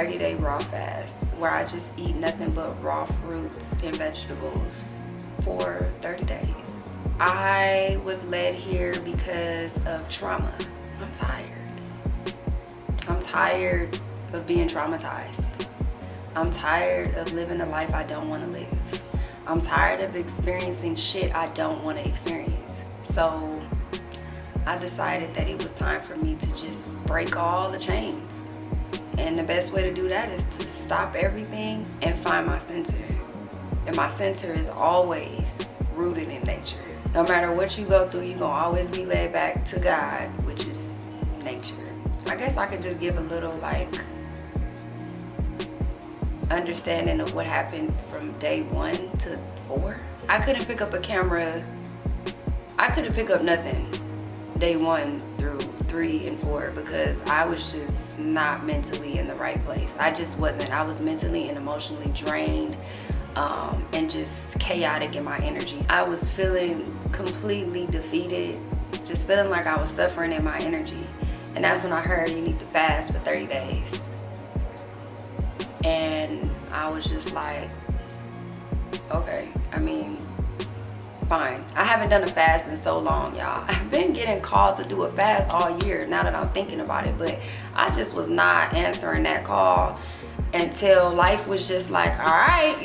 30-day raw fast where I just eat nothing but raw fruits and vegetables for 30 days. I was led here because of trauma. I'm tired. I'm tired of being traumatized. I'm tired of living a life I don't want to live. I'm tired of experiencing shit I don't want to experience. So I decided that it was time for me to just break all the chains. And the best way to do that is to stop everything and find my center. And my center is always rooted in nature. No matter what you go through, you're gonna always be led back to God, which is nature. So I guess I could just give a little understanding of what happened from day 1 to 4. I couldn't pick up a camera. I couldn't pick up nothing day 1 through 3 and 4 because I was just not mentally in the right place. I just wasn't. I was mentally and emotionally drained and just chaotic in my energy. I was feeling completely defeated, just feeling like I was suffering in my energy. And that's when I heard you need to fast for 30 days. And I was just like, okay, I mean, fine. I haven't done a fast in so long, y'all. I've been getting called to do a fast all year now that I'm thinking about it, but I just was not answering that call until life was just like, all right,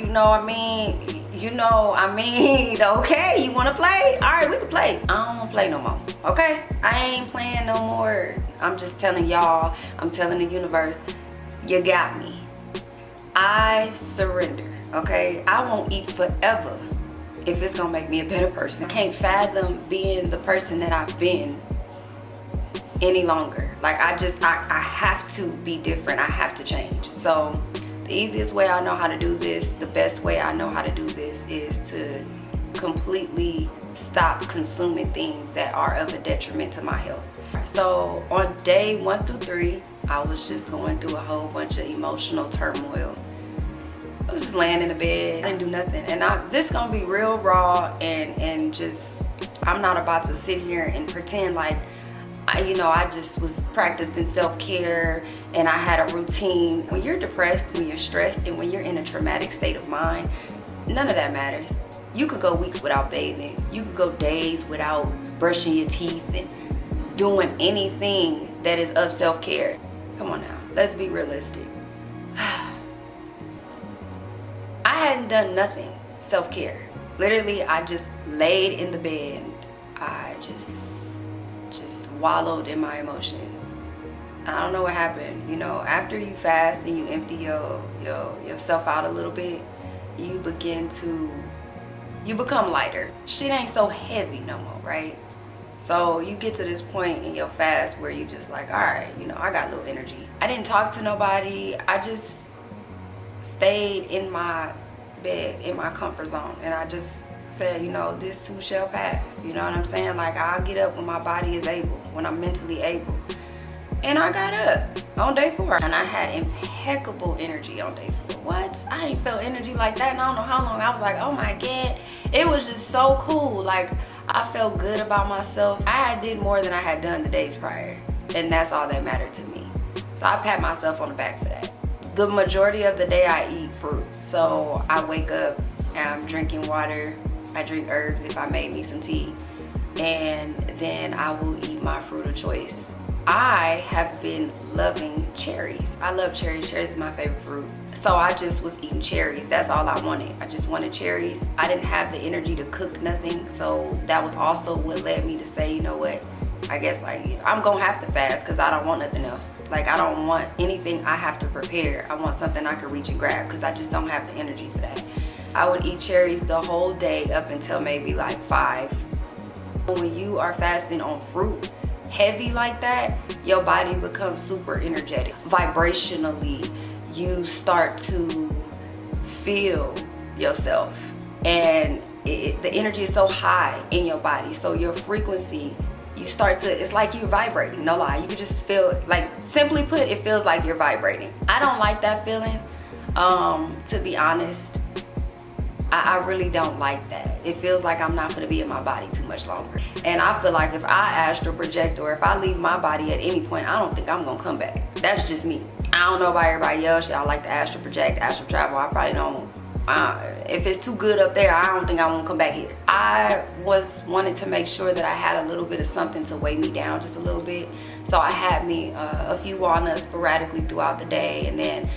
okay, you wanna play? All right, we can play. I don't wanna play no more, okay? I ain't playing no more. I'm just telling y'all, I'm telling the universe, you got me. I surrender, okay? I won't eat forever if it's gonna make me a better person. I can't fathom being the person that I've been any longer. Like I have to be different. I have to change. So the easiest way I know how to do this, the best way I know how to do this is to completely stop consuming things that are of a detriment to my health. So on day 1 through 3, I was just going through a whole bunch of emotional turmoil. I was just laying in the bed. I didn't do nothing. And this is gonna be real raw and just, I'm not about to sit here and pretend like, I just was practicing self-care and I had a routine. When you're depressed, when you're stressed, and when you're in a traumatic state of mind, none of that matters. You could go weeks without bathing. You could go days without brushing your teeth and doing anything that is of self-care. Come on now, let's be realistic. I hadn't done nothing self-care. Literally, I just laid in the bed. I just wallowed in my emotions. I don't know what happened. After you fast and you empty yourself out a little bit, you become lighter. Shit ain't so heavy no more, right? So you get to this point in your fast where you just like, all right, I got a little energy. I didn't talk to nobody. I just stayed in my bed, in my comfort zone. And I just said, this too shall pass. You know what I'm saying? Like, I'll get up when my body is able, when I'm mentally able. And I got up on day 4. And I had impeccable energy on day 4. What? I ain't felt energy like that in I don't know how long. I was like, oh my God. It was just so cool. Like, I felt good about myself. I did more than I had done the days prior. And that's all that mattered to me. So I pat myself on the back for that. The majority of the day I eat fruit. So I wake up and I'm drinking water. I drink herbs if I made me some tea. And then I will eat my fruit of choice. I have been loving cherries. I love cherries. Cherries is my favorite fruit. So I just was eating cherries. That's all I wanted. I just wanted cherries. I didn't have the energy to cook nothing. So that was also what led me to say, you know what? I guess I'm gonna have to fast because I don't want nothing else. Like, I don't want anything I have to prepare. I want something I can reach and grab because I just don't have the energy for that. I would eat cherries the whole day up until maybe 5. When you are fasting on fruit heavy like that, your body becomes super energetic. Vibrationally, you start to feel yourself. And the energy is so high in your body. So your frequency, it's like you're vibrating, no lie. You can just feel, simply put, it feels like you're vibrating. I don't like that feeling, to be honest. I really don't like that. It feels like I'm not gonna be in my body too much longer. And I feel like if I astral project or if I leave my body at any point, I don't think I'm gonna come back. That's just me. I don't know about everybody else. Y'all like to astral project, astral travel. I probably don't. If it's too good up there, I don't think I won't come back here. I wanted to make sure that I had a little bit of something to weigh me down just a little bit. So I had me a few walnuts sporadically throughout the day, and then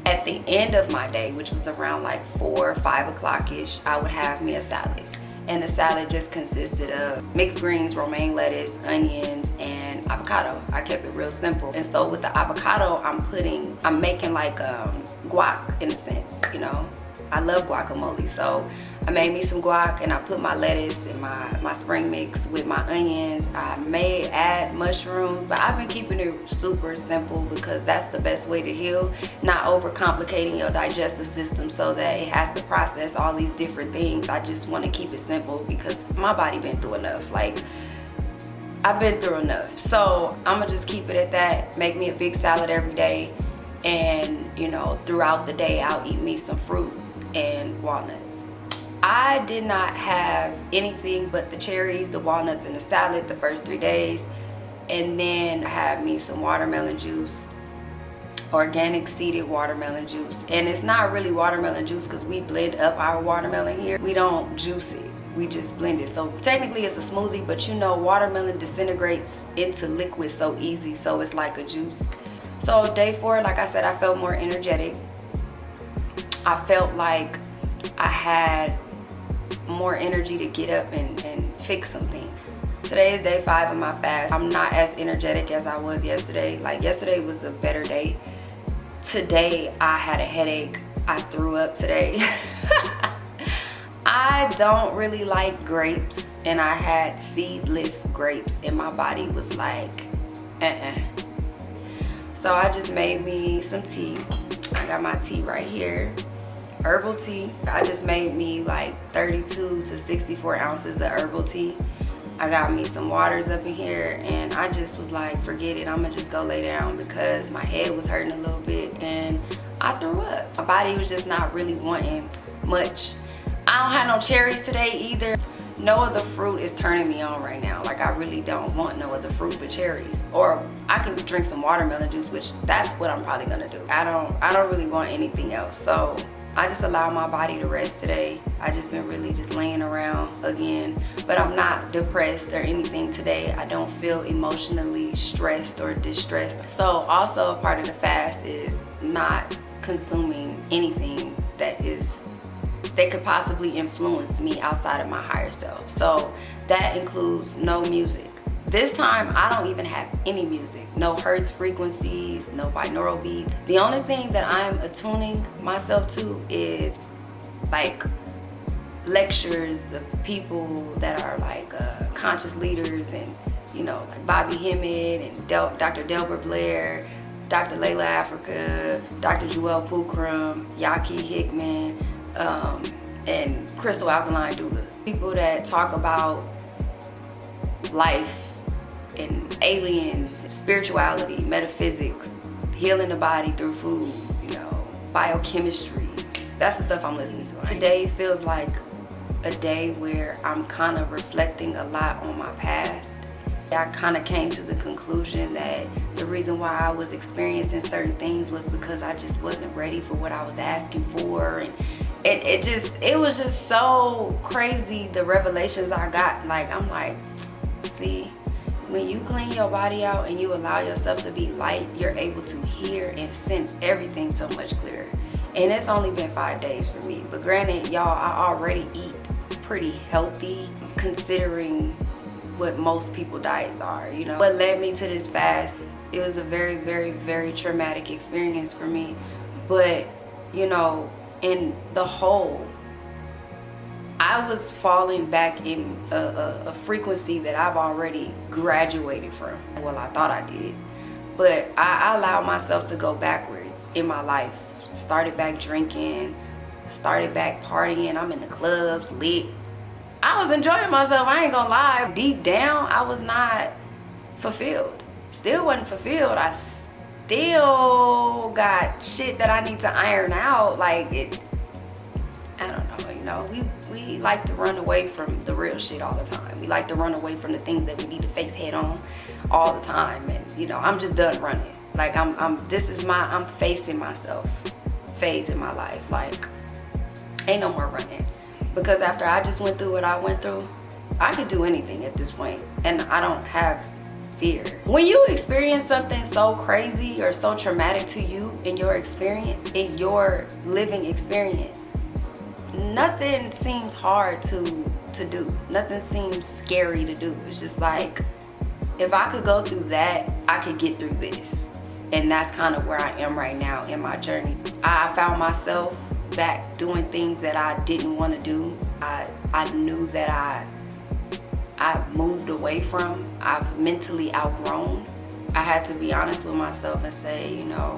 at the end of my day, which was around like 4 or 5 o'clock-ish, I would have me a salad. And the salad just consisted of mixed greens, romaine lettuce, onions, and avocado. I kept it real simple. And so with the avocado, I'm making like guac in a sense, you know. I love guacamole, so I made me some guac and I put my lettuce and my spring mix with my onions. I may add mushrooms, but I've been keeping it super simple because that's the best way to heal, not overcomplicating your digestive system so that it has to process all these different things. I just want to keep it simple because my body been through enough. Like, I've been through enough. So I'm gonna just keep it at that, make me a big salad every day, and you know, throughout the day I'll eat me some fruit and walnuts. I did not have anything but the cherries, the walnuts, and the salad the first 3 days. And then I had me some watermelon juice, organic seeded watermelon juice. And it's not really watermelon juice because we blend up our watermelon here. We don't juice it, we just blend it. So technically it's a smoothie, but you know, watermelon disintegrates into liquid so easy, so it's like a juice. So day 4, like I said, I felt more energetic. I felt like I had more energy to get up and fix something. Today is day 5 of my fast. I'm not as energetic as I was yesterday. Like, yesterday was a better day. Today I had a headache. I threw up today. I don't really like grapes, and I had seedless grapes and my body was like, So I just made me some tea. I got my tea right here. Herbal tea. I just made me like 32 to 64 ounces of herbal tea. I got me some waters up in here, and I just was like, forget it, I'm gonna just go lay down because my head was hurting a little bit and I threw up. My body was just not really wanting much. I don't have no cherries today either. No other fruit is turning me on right now. Like, I really don't want no other fruit but cherries. Or I can drink some watermelon juice, which that's what I'm probably gonna do. I don't really want anything else. So I just allow my body to rest today. I just been really just laying around again, but I'm not depressed or anything today. I don't feel emotionally stressed or distressed. So also a part of the fast is not consuming anything that could possibly influence me outside of my higher self. So that includes no music. This time, I don't even have any music. No hertz frequencies, no binaural beats. The only thing that I'm attuning myself to is like lectures of people that are like conscious leaders, and you know, like Bobby Hemmett and Dr. Delbert Blair, Dr. Layla Africa, Dr. Joel Pookrum, Yaki Hickman, and Crystal Alkaline Doula. People that talk about life and aliens, spirituality, metaphysics, healing the body through food, you know, biochemistry. That's the stuff I'm listening to. Today feels like a day where I'm kind of reflecting a lot on my past. I kind of came to the conclusion that the reason why I was experiencing certain things was because I just wasn't ready for what I was asking for, and it was just so crazy, the revelations I got. Like, I'm like, see, when you clean your body out and you allow yourself to be light, you're able to hear and sense everything so much clearer. And it's only been 5 days for me, but granted, y'all, I already eat pretty healthy considering what most people diets are, you know. What led me to this fast, it was a very, very, very traumatic experience for me. But, you know, in the whole, I was falling back in a frequency that I've already graduated from. Well, I thought I did. But I allowed myself to go backwards in my life. Started back drinking, started back partying. I'm in the clubs, lit. I was enjoying myself, I ain't gonna lie. Deep down, I was not fulfilled. Still wasn't fulfilled. I still got shit that I need to iron out. Like, I don't know, you know, we like to run away from the real shit all the time. We like to run away from the things that we need to face head on all the time. And, you know, I'm just done running. Like I'm facing myself phase in my life. Like, ain't no more running. Because after I just went through what I went through, I could do anything at this point, and I don't have fear. When you experience something so crazy or so traumatic to you in your experience, in your living experience, nothing seems hard to do. Nothing seems scary to do. It's just like, if I could go through that, I could get through this. And that's kind of where I am right now in my journey. I found myself back doing things that I didn't want to do. I knew that I moved away from. I've mentally outgrown. I had to be honest with myself and say, you know,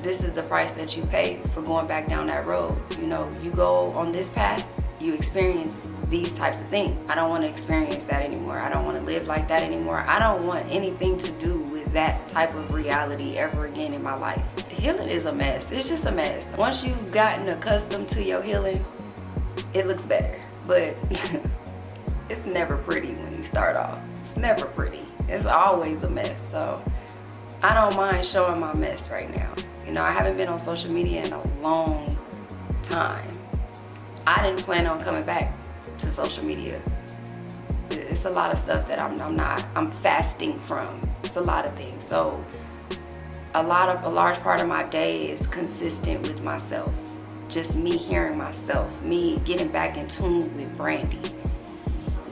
this is the price that you pay for going back down that road. You know, you go on this path, you experience these types of things. I don't want to experience that anymore. I don't want to live like that anymore. I don't want anything to do with that type of reality ever again in my life. Healing is a mess. It's just a mess. Once you've gotten accustomed to your healing, it looks better. But it's never pretty when you start off. It's never pretty. It's always a mess. So I don't mind showing my mess right now. You know, I haven't been on social media in a long time. I didn't plan on coming back to social media. It's a lot of stuff that I'm fasting from. It's a lot of things. So a large part of my day is consistent with myself. Just me hearing myself, me getting back in tune with Brandy.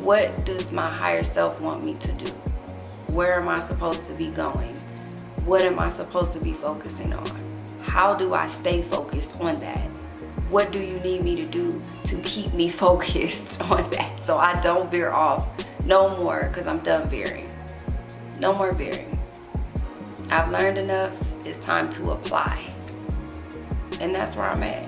What does my higher self want me to do? Where am I supposed to be going? What am I supposed to be focusing on? How do I stay focused on that? What do you need me to do to keep me focused on that so I don't veer off no more, because I'm done veering. No more veering. I've learned enough. It's time to apply. And that's where I'm at.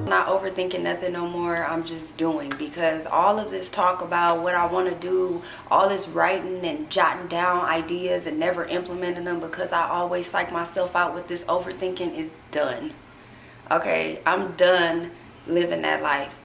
Not overthinking nothing no more. I'm just doing, because all of this talk about what I want to do, all this writing and jotting down ideas and never implementing them because I always psych myself out with this overthinking is done. Okay, I'm done living that life.